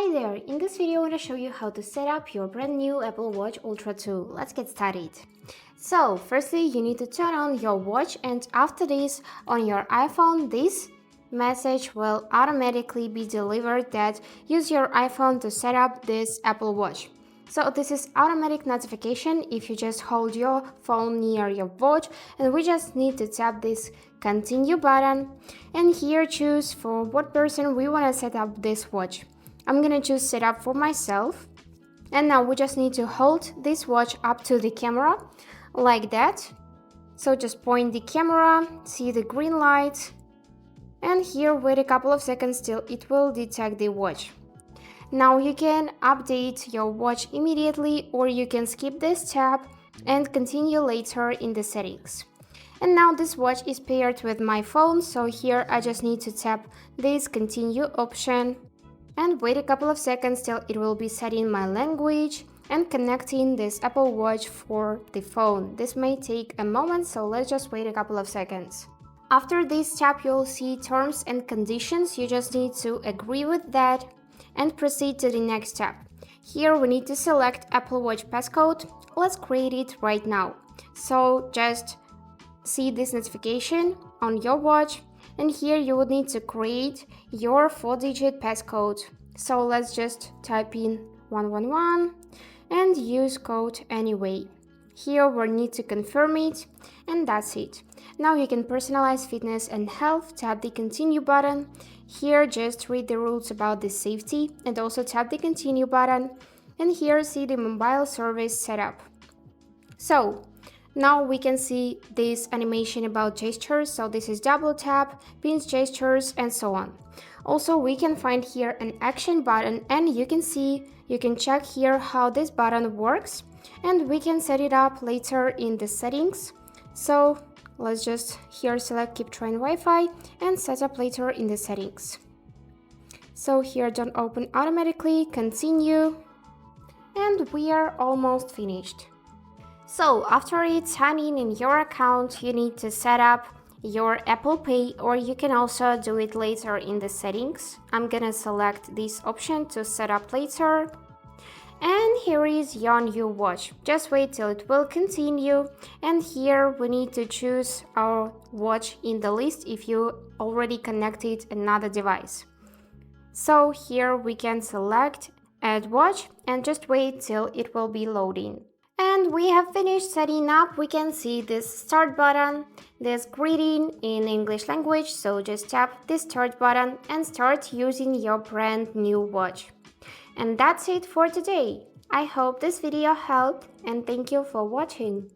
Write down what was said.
Hi there, in this video I want to show you how to set up your brand new Apple Watch Ultra 2. Let's get started. So firstly you need to turn on your watch, and after this on your iPhone this message will automatically be delivered that use your iPhone to set up this Apple Watch. So this is automatic notification if you just hold your phone near your watch, and we just need to tap this continue button and here choose for what person we want to set up this watch. I'm gonna choose setup for myself, and now we just need to hold this watch up to the camera like that. So just point the camera, see the green light, and here wait a couple of seconds till it will detect the watch. Now you can update your watch immediately, or you can skip this tab and continue later in the settings. And now this watch is paired with my phone, so here I just need to tap this continue option and wait a couple of seconds till it will be setting my language and connecting this Apple Watch for the phone. This may take a moment, so let's just wait a couple of seconds. After this tap, you'll see terms and conditions. You just need to agree with that and proceed to the next step. Here we need to select Apple Watch passcode. Let's create it right now. So just see this notification on your watch, and here you would need to create your 4-digit passcode. So let's just type in 111 and use code anyway. Here we need to confirm it, and that's it. Now you can personalize fitness and health, tap the continue button. Here just read the rules about the safety and also tap the continue button, and here see the mobile service setup. So now we can see this animation about gestures, so this is double tap, pinch gestures, and so on. Also we can find here an action button, and you can check here how this button works, and we can set it up later in the settings. So let's just here select keep trying Wi-Fi and set up later in the settings. So here don't open automatically, continue, and we are almost finished. So after it's signing in your account, you need to set up your Apple Pay, or you can also do it later in the settings. I'm gonna select this option to set up later. And here is your new watch. Just wait till it will continue, and here we need to choose our watch in the list if you already connected another device. So here we can select add watch and just wait till it will be loading. And we have finished setting up. We can see this start button, this greeting in English language, so just tap this start button and start using your brand new watch. And that's it for today. I hope this video helped, and thank you for watching.